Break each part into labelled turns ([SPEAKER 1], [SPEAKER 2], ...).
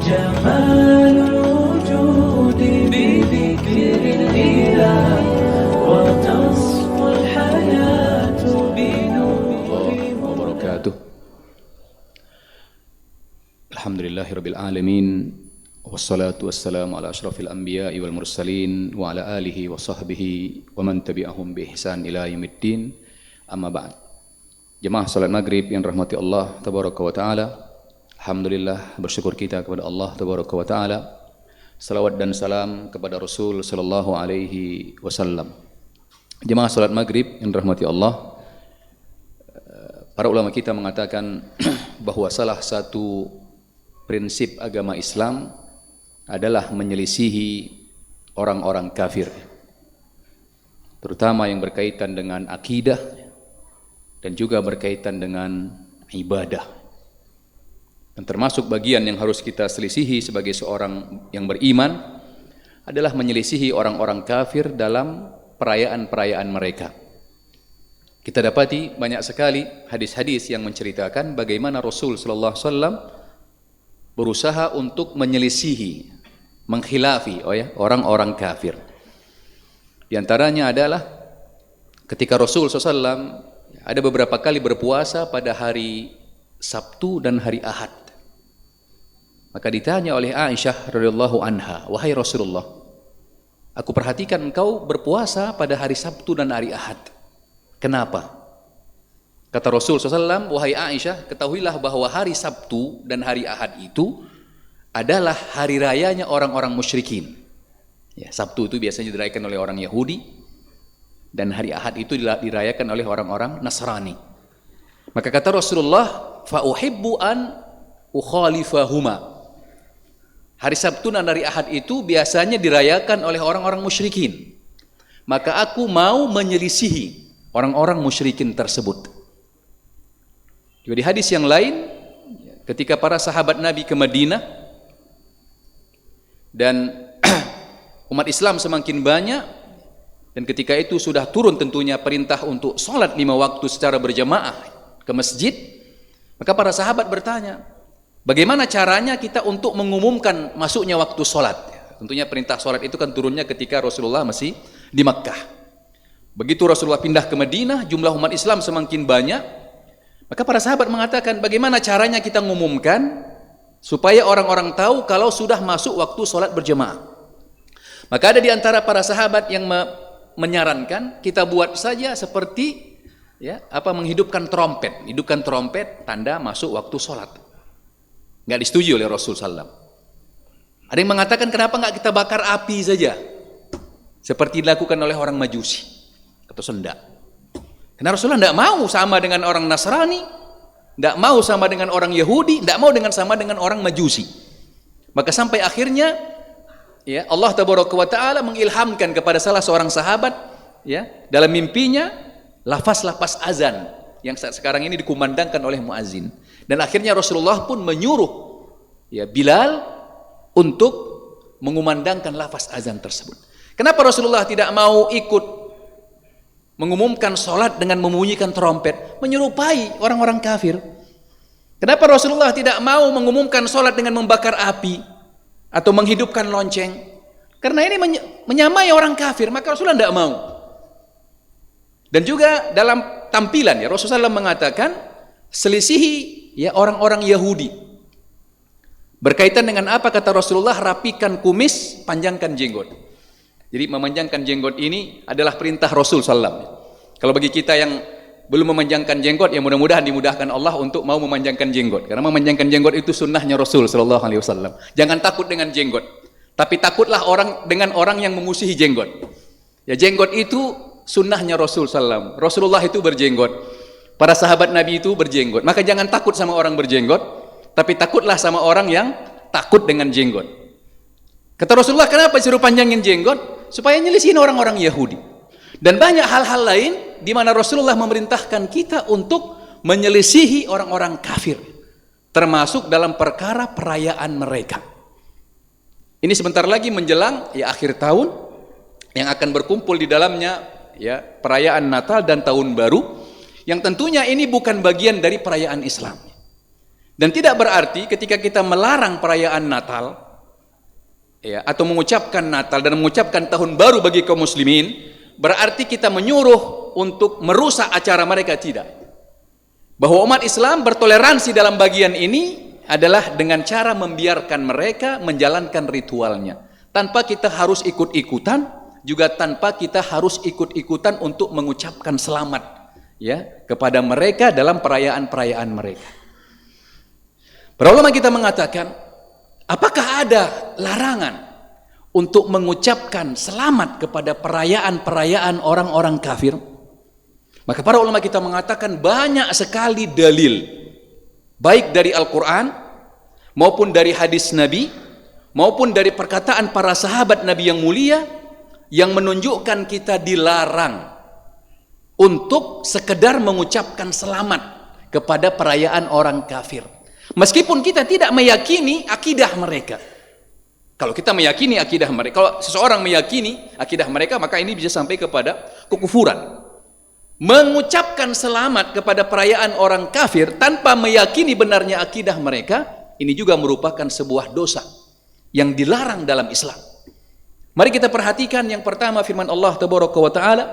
[SPEAKER 1] جمال الوجود بذكر الإله وتصفو الحياة بنور
[SPEAKER 2] وبركاته. Alhamdulillahi rabbil alamin, wassalatu wassalamu ala ashrafil anbiya'i wal mursalin wa ala alihi wa sahbihi wa man tabi'ahum bi ihsan ila yaumiddin. Amma ba'd. Jemaah salat maghrib yang rahmati Allah tabaraka wa taala, alhamdulillah, bersyukur kita kepada Allah tabaraka wa taala. Salawat dan salam kepada Rasul sallallahu alaihi wasallam. Jemaah salat maghrib yang rahmati Allah, para ulama kita mengatakan bahwa salah satu prinsip agama Islam adalah menyelisihi orang-orang kafir, terutama yang berkaitan dengan akidah dan juga berkaitan dengan ibadah. Dan termasuk bagian yang harus kita selisihi sebagai seorang yang beriman adalah menyelisihi orang-orang kafir dalam perayaan-perayaan mereka. Kita dapati banyak sekali hadis-hadis yang menceritakan bagaimana Rasul sallallahu alaihi wasallam berusaha untuk menyelisihi, mengkhilafi orang-orang kafir. Di antaranya adalah ketika Rasul SAW ada beberapa kali berpuasa pada hari Sabtu dan hari Ahad. Maka ditanya oleh Aisyah radhiyallahu anha, "Wahai Rasulullah, aku perhatikan engkau berpuasa pada hari Sabtu dan hari Ahad. Kenapa?" Kata Rasul SAW, "Wahai Aisyah, ketahuilah bahwa hari Sabtu dan hari Ahad itu adalah hari rayanya orang-orang musyrikin." Ya, Sabtu itu biasanya dirayakan oleh orang Yahudi, dan hari Ahad itu dirayakan oleh orang-orang Nasrani. Maka kata Rasulullah, "Fa uhibbu an ukhalifahuma." Hari Sabtu dan hari Ahad itu biasanya dirayakan oleh orang-orang musyrikin. Maka aku mau menyelisihi orang-orang musyrikin tersebut. Juga di hadis yang lain, ketika para sahabat Nabi ke Madinah dan umat Islam semakin banyak, dan ketika itu sudah turun tentunya perintah untuk sholat 5 waktu secara berjamaah ke masjid, maka para sahabat bertanya, bagaimana caranya kita untuk mengumumkan masuknya waktu sholat? Tentunya perintah sholat itu kan turunnya ketika Rasulullah masih di Makkah. Begitu Rasulullah pindah ke Madinah, jumlah umat Islam semakin banyak. Maka para sahabat mengatakan, bagaimana caranya kita mengumumkan supaya orang-orang tahu kalau sudah masuk waktu sholat berjamaah? Maka ada di antara para sahabat yang menyarankan kita buat saja seperti menghidupkan trompet. Hidupkan trompet tanda masuk waktu sholat. Nggak disetujui oleh Rasul SAW. Ada yang mengatakan, kenapa nggak kita bakar api saja seperti dilakukan oleh orang Majusi atau Senda? Karena Rasulullah tidak mau sama dengan orang Nasrani, tidak mau sama dengan orang Yahudi, tidak mau sama dengan orang Majusi. Maka sampai akhirnya Allah Tabaraka wa Ta'ala mengilhamkan kepada salah seorang sahabat dalam mimpinya lafaz-lafaz azan yang sekarang ini dikumandangkan oleh muazin. Dan akhirnya Rasulullah pun menyuruh Bilal untuk mengumandangkan lafaz azan tersebut. Kenapa Rasulullah tidak mau ikut mengumumkan sholat dengan membunyikan trompet, menyerupai orang-orang kafir? Kenapa Rasulullah tidak mau mengumumkan sholat dengan membakar api atau menghidupkan lonceng? Karena ini menyamai orang kafir, maka Rasulullah tidak mau. Dan juga dalam tampilan Rasulullah SAW mengatakan, selisihi orang-orang Yahudi. Berkaitan dengan apa kata Rasulullah? Rapikan kumis, panjangkan jenggot. Jadi memanjangkan jenggot ini adalah perintah Rasul SAW. Kalau bagi kita yang belum memanjangkan jenggot, ya mudah-mudahan dimudahkan Allah untuk mau memanjangkan jenggot. Karena memanjangkan jenggot itu sunnahnya Rasul SAW. Jangan takut dengan jenggot, tapi takutlah dengan orang yang memusuhi jenggot. Ya, jenggot itu sunnahnya Rasul SAW. Rasulullah itu berjenggot, para sahabat Nabi itu berjenggot. Maka jangan takut sama orang berjenggot, tapi takutlah sama orang yang takut dengan jenggot. Kata Rasulullah, kenapa disuruh panjangin jenggot? Supaya nyelisihin orang-orang Yahudi. Dan banyak hal-hal lain di mana Rasulullah memerintahkan kita untuk menyelisihi orang-orang kafir, termasuk dalam perkara perayaan mereka. Ini sebentar lagi menjelang akhir tahun yang akan berkumpul di dalamnya perayaan Natal dan Tahun Baru, yang tentunya ini bukan bagian dari perayaan Islam. Dan tidak berarti ketika kita melarang perayaan Natal, ya, atau mengucapkan Natal dan mengucapkan tahun baru bagi kaum muslimin, berarti kita menyuruh untuk merusak acara mereka. Tidak. Bahwa umat Islam bertoleransi dalam bagian ini adalah dengan cara membiarkan mereka menjalankan ritualnya, tanpa kita harus ikut-ikutan, juga tanpa kita harus ikut-ikutan untuk mengucapkan selamat, ya, kepada mereka dalam perayaan-perayaan mereka. Para ulama kita mengatakan, apakah ada larangan untuk mengucapkan selamat kepada perayaan-perayaan orang-orang kafir? Maka para ulama kita mengatakan banyak sekali dalil, baik dari Al-Quran maupun dari hadis Nabi maupun dari perkataan para sahabat Nabi yang mulia, yang menunjukkan kita dilarang untuk sekedar mengucapkan selamat kepada perayaan orang kafir, meskipun kita tidak meyakini akidah mereka. Kalau kita meyakini akidah mereka, kalau seseorang meyakini akidah mereka, maka ini bisa sampai kepada kekufuran. Mengucapkan selamat kepada perayaan orang kafir tanpa meyakini benarnya akidah mereka, ini juga merupakan sebuah dosa yang dilarang dalam Islam. Mari kita perhatikan yang pertama firman Allah Tabaraka wa Ta'ala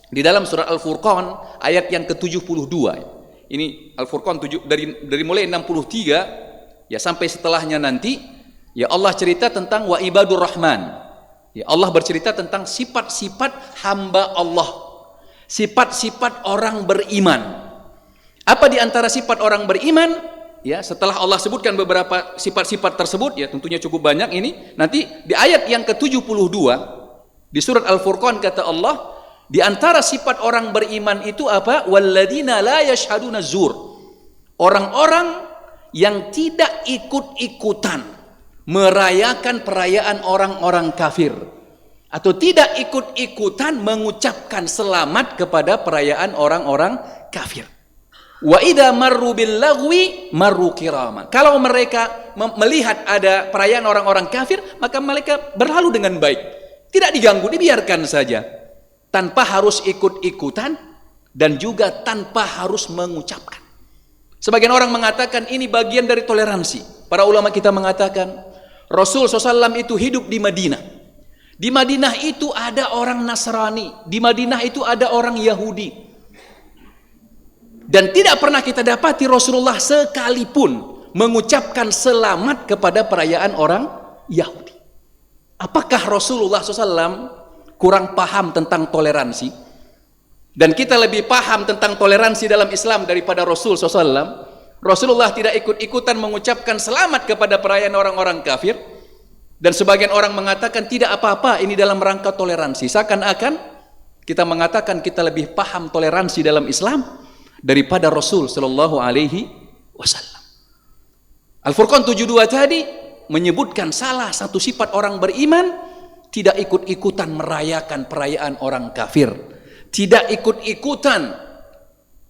[SPEAKER 2] di dalam surah Al-Furqan ayat yang ke-72. Ini Al-Furqan dari mulai 63 ya sampai setelahnya nanti, ya Allah cerita tentang wa ibadur rahman. Ya Allah bercerita tentang sifat-sifat hamba Allah, sifat-sifat orang beriman. Apa di antara sifat orang beriman? Ya, setelah Allah sebutkan beberapa sifat-sifat tersebut, ya tentunya cukup banyak ini. Nanti di ayat yang ke-72 di surat Al-Furqan kata Allah, di antara sifat orang beriman itu apa? Walladzina la yashhaduna zur. Orang-orang yang tidak ikut-ikutan merayakan perayaan orang-orang kafir, atau tidak ikut-ikutan mengucapkan selamat kepada perayaan orang-orang kafir. Wa idza marru bil lagwi marru kirama. Kalau mereka melihat ada perayaan orang-orang kafir, maka mereka berlalu dengan baik. Tidak diganggu, dibiarkan saja. Tanpa harus ikut-ikutan dan juga tanpa harus mengucapkan. Sebagian orang mengatakan ini bagian dari toleransi. Para ulama kita mengatakan Rasul SAW itu hidup di Madinah. Di Madinah itu ada orang Nasrani, di Madinah itu ada orang Yahudi. Dan tidak pernah kita dapati Rasulullah sekalipun mengucapkan selamat kepada perayaan orang Yahudi. Apakah Rasulullah SAW kurang paham tentang toleransi? Dan kita lebih paham tentang toleransi dalam Islam daripada Rasul SAW. Rasulullah tidak ikut-ikutan mengucapkan selamat kepada perayaan orang-orang kafir. Dan sebagian orang mengatakan tidak apa-apa, ini dalam rangka toleransi. Seakan-akan kita mengatakan kita lebih paham toleransi dalam Islam daripada Rasul sallallahu alaihi wasallam. Al-Furqan 72 tadi menyebutkan salah satu sifat orang beriman, tidak ikut-ikutan merayakan perayaan orang kafir, tidak ikut-ikutan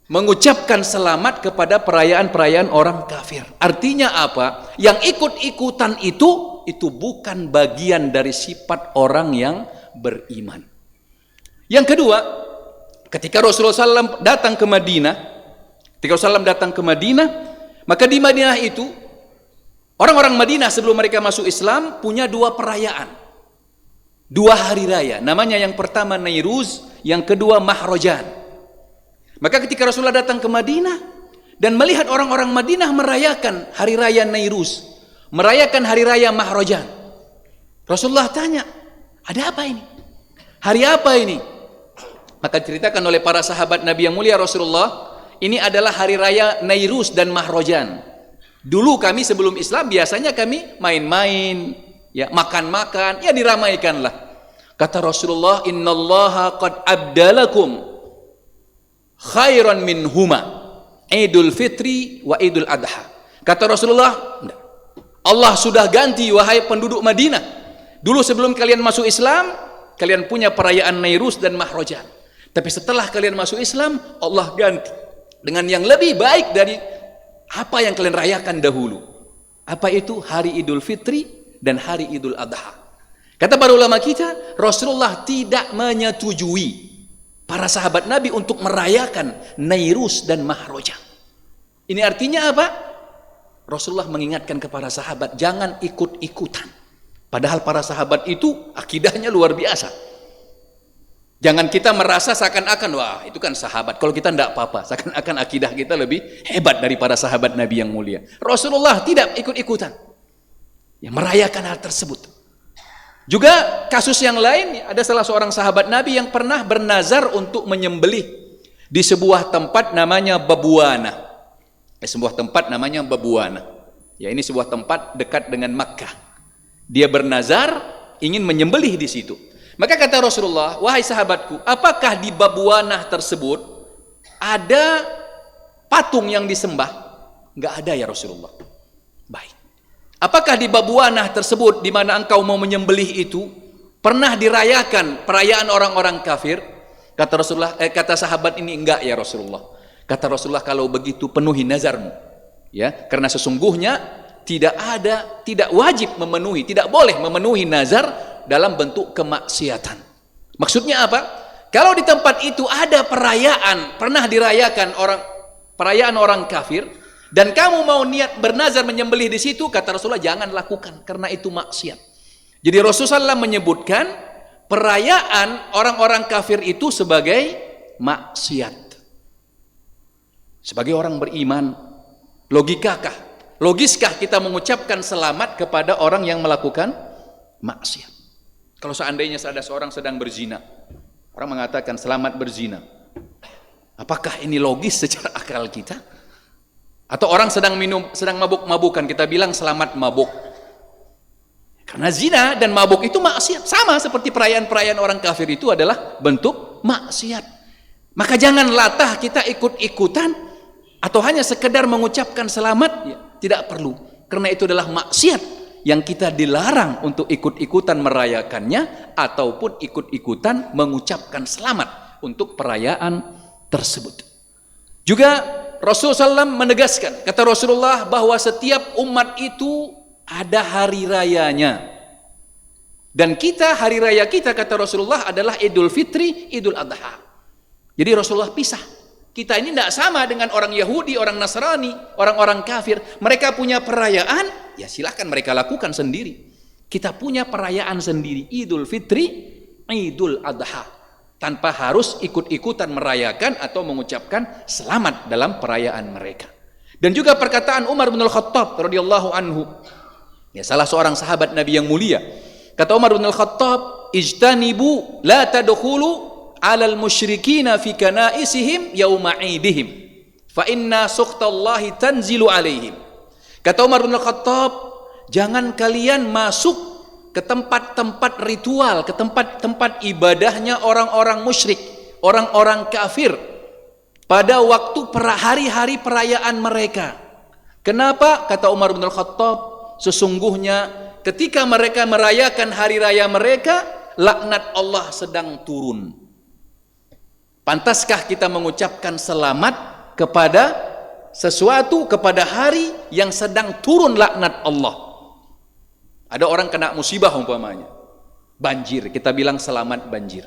[SPEAKER 2] mengucapkan selamat kepada perayaan-perayaan orang kafir. Artinya apa? Yang ikut-ikutan itu bukan bagian dari sifat orang yang beriman. Yang kedua, ketika Rasulullah SAW datang ke Madinah, maka di Madinah itu orang-orang Madinah sebelum mereka masuk Islam punya dua perayaan, dua hari raya. Namanya yang pertama Nairuz, yang kedua Mahrojan. Maka ketika Rasulullah datang ke Madinah dan melihat orang-orang Madinah merayakan hari raya Nairuz, merayakan hari raya Mahrojan, Rasulullah tanya, ada apa ini? Hari apa ini? Maka diceritakan oleh para sahabat Nabi yang mulia, Rasulullah, ini adalah hari raya Nairuz dan Mahrojan. Dulu kami sebelum Islam biasanya kami main-main, ya makan-makan, ya diramaikanlah. Kata Rasulullah, innallaha qad abdalakum khairan minhuma Idul Fitri wa Idul Adha. Kata Rasulullah, Allah sudah ganti wahai penduduk Madinah. Dulu sebelum kalian masuk Islam, kalian punya perayaan Nairuz dan Mahrojan. Tapi setelah kalian masuk Islam, Allah ganti dengan yang lebih baik dari apa yang kalian rayakan dahulu. Apa itu? Hari Idul Fitri dan hari Idul Adha. Kata para ulama kita, Rasulullah tidak menyetujui para sahabat Nabi untuk merayakan Nairuz dan Mahrojan. Ini artinya apa? Rasulullah mengingatkan kepada sahabat, jangan ikut-ikutan. Padahal para sahabat itu akidahnya luar biasa. Jangan kita merasa seakan-akan, wah itu kan sahabat, kalau kita tidak apa-apa, seakan-akan akidah kita lebih hebat dari para sahabat Nabi yang mulia. Rasulullah tidak ikut-ikutan, ya, merayakan hal tersebut. Juga kasus yang lain, ada salah seorang sahabat Nabi yang pernah bernazar untuk menyembelih di sebuah tempat namanya Babuana. Sebuah tempat namanya Babuana. Ya, ini sebuah tempat dekat dengan Makkah. Dia bernazar ingin menyembelih di situ. Maka kata Rasulullah, wahai sahabatku, apakah di Babuana tersebut ada patung yang disembah? Enggak ada ya Rasulullah. Baik. Apakah di Babuana tersebut di mana engkau mau menyembelih itu pernah dirayakan perayaan orang-orang kafir? Kata Rasulullah, kata sahabat ini, enggak ya Rasulullah. Kata Rasulullah, kalau begitu penuhi nazarmu, ya, karena sesungguhnya tidak wajib memenuhi, tidak boleh memenuhi nazar dalam bentuk kemaksiatan. Maksudnya apa? Kalau di tempat itu ada perayaan, pernah dirayakan perayaan orang kafir, dan kamu mau niat bernazar menyembelih di situ, kata Rasulullah, jangan lakukan karena itu maksiat. Jadi Rasulullah menyebutkan perayaan orang-orang kafir itu sebagai maksiat. Sebagai orang beriman, logiskah kita mengucapkan selamat kepada orang yang melakukan maksiat? Kalau seandainya ada seorang sedang berzina, orang mengatakan selamat berzina. Apakah ini logis secara akal kita? Atau orang sedang mabuk-mabukan, kita bilang selamat mabuk. Karena zina dan mabuk itu maksiat, sama seperti perayaan-perayaan orang kafir itu adalah bentuk maksiat. Maka jangan latah kita ikut-ikutan atau hanya sekedar mengucapkan selamat, ya, tidak perlu. Karena itu adalah maksiat yang kita dilarang untuk ikut-ikutan merayakannya ataupun ikut-ikutan mengucapkan selamat untuk perayaan tersebut. Juga Rasulullah SAW menegaskan, kata Rasulullah, bahwa setiap umat itu ada hari rayanya. Dan kita, hari raya kita, kata Rasulullah, adalah Idul Fitri, Idul Adha. Jadi Rasulullah pisah. Kita ini tidak sama dengan orang Yahudi, orang Nasrani, orang-orang kafir. Mereka punya perayaan, ya silahkan mereka lakukan sendiri. Kita punya perayaan sendiri, Idul Fitri, Idul Adha, tanpa harus ikut-ikutan merayakan atau mengucapkan selamat dalam perayaan mereka. Dan juga perkataan Umar bin Al-Khattab radhiyallahu anhu, ya, salah seorang sahabat Nabi yang mulia. Kata Umar bin Al-Khattab, ijtanibu la tadkhulu alal musyrikina fi kanaisihim yauma idihim fa inna sukhtallahi tanzilu alaihim. Kata Umar bin Al-Khattab, jangan kalian masuk ke tempat-tempat ritual, ke tempat-tempat ibadahnya orang-orang musyrik, orang-orang kafir pada waktu hari-hari perayaan mereka. Kenapa? Kata Umar bin Al-Khattab, sesungguhnya ketika mereka merayakan hari raya mereka, laknat Allah sedang turun. Pantaskah kita mengucapkan selamat kepada sesuatu, kepada hari yang sedang turun laknat Allah? Ada orang kena musibah umpamanya, banjir, kita bilang selamat banjir.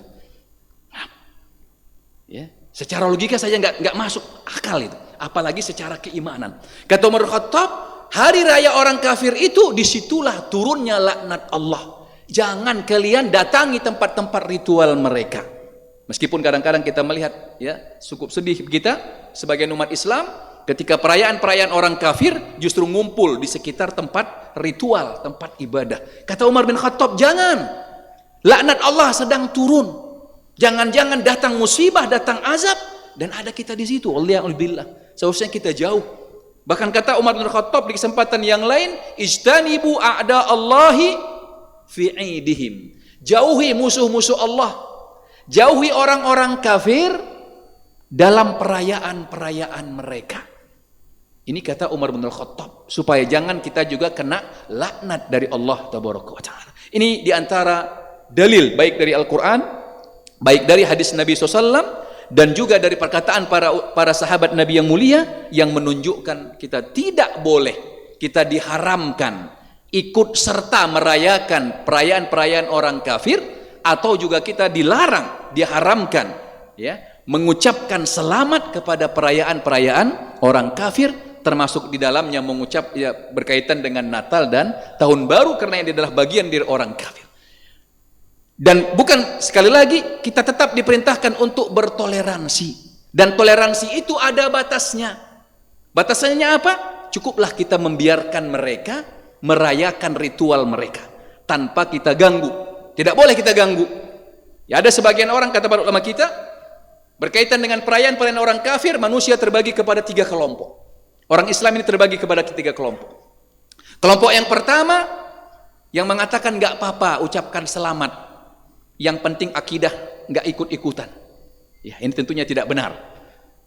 [SPEAKER 2] Ya, secara logika saja nggak masuk akal itu, apalagi secara keimanan. Kata Umar Khattab, hari raya orang kafir itu disitulah turunnya laknat Allah. Jangan kalian datangi tempat-tempat ritual mereka. Meskipun kadang-kadang kita melihat, ya, cukup sedih kita sebagai umat Islam ketika perayaan-perayaan orang kafir justru ngumpul di sekitar tempat ritual, tempat ibadah. Kata Umar bin Khattab, jangan, laknat Allah sedang turun. Jangan-jangan datang musibah, datang azab, dan ada kita di situ. Waliyahulbillah, seharusnya kita jauh. Bahkan kata Umar bin Khattab di kesempatan yang lain, ijtanibu a'da Allahi fi idihim. Jauhi musuh-musuh Allah, jauhi orang-orang kafir dalam perayaan-perayaan mereka. Ini kata Umar bin Khattab, supaya jangan kita juga kena laknat dari Allah tabaraka wa taala. Ini diantara dalil baik dari Al-Quran, baik dari hadis Nabi SAW, dan juga dari perkataan para sahabat Nabi yang mulia, yang menunjukkan kita tidak boleh, kita diharamkan ikut serta merayakan perayaan-perayaan orang kafir, atau juga kita dilarang, diharamkan, ya, mengucapkan selamat kepada perayaan-perayaan orang kafir termasuk di dalamnya mengucap ya, berkaitan dengan Natal dan Tahun Baru, karena ini adalah bagian dari orang kafir. Dan bukan, sekali lagi, kita tetap diperintahkan untuk bertoleransi, dan toleransi itu ada batasnya. Batasannya apa? Cukuplah kita membiarkan mereka merayakan ritual mereka tanpa kita ganggu. Tidak boleh kita ganggu. Ya, ada sebagian orang, kata para ulama kita, berkaitan dengan perayaan orang kafir, manusia terbagi kepada 3 kelompok. Orang Islam ini terbagi kepada 3 kelompok. Kelompok yang pertama, yang mengatakan gak apa-apa ucapkan selamat, yang penting akidah, gak ikut-ikutan. Ya, ini tentunya tidak benar.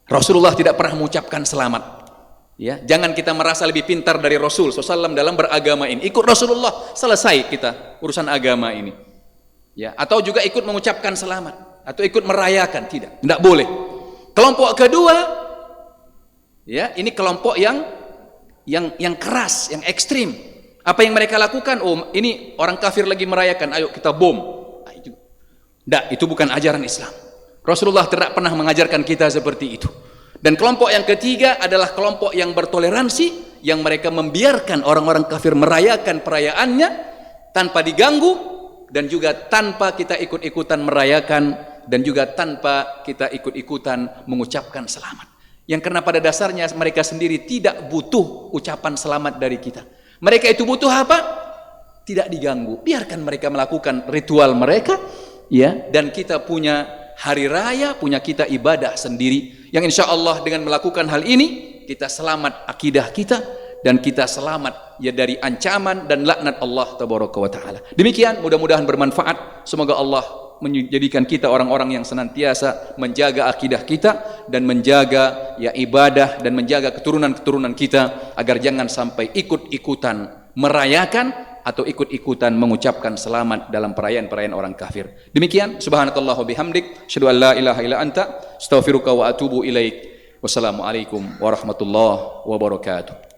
[SPEAKER 2] Rasulullah tidak pernah mengucapkan selamat. Ya, jangan kita merasa lebih pintar dari Rasul SAW dalam beragama ini. Ikut Rasulullah, selesai kita urusan agama ini. Ya, atau juga ikut mengucapkan selamat, atau ikut merayakan, tidak boleh. Kelompok kedua, ya, ini kelompok yang keras, yang ekstrim. Apa yang mereka lakukan? Oh, ini orang kafir lagi merayakan, ayo kita bom. Itu bukan ajaran Islam. Rasulullah tidak pernah mengajarkan kita seperti itu. Dan kelompok yang ketiga adalah kelompok yang bertoleransi, yang mereka membiarkan orang-orang kafir merayakan perayaannya tanpa diganggu, dan juga tanpa kita ikut-ikutan merayakan, dan juga tanpa kita ikut-ikutan mengucapkan selamat. Yang karena pada dasarnya mereka sendiri tidak butuh ucapan selamat dari kita. Mereka itu butuh apa? Tidak diganggu. Biarkan mereka melakukan ritual mereka, ya, dan kita punya hari raya, punya kita ibadah sendiri, yang insya Allah dengan melakukan hal ini kita selamat akidah kita, dan kita selamat ya dari ancaman dan laknat Allah tabaraka wa taala. Demikian, mudah-mudahan bermanfaat. Semoga Allah menjadikan kita orang-orang yang senantiasa menjaga akidah kita, dan menjaga ya ibadah, dan menjaga keturunan-keturunan kita agar jangan sampai ikut-ikutan merayakan atau ikut-ikutan mengucapkan selamat dalam perayaan-perayaan orang kafir. Demikian, subhanakallah wa bihamdik, asyhadu an la ilaha illa anta, astaghfiruka wa atubu ilaik. Wassalamualaikum warahmatullahi wabarakatuh.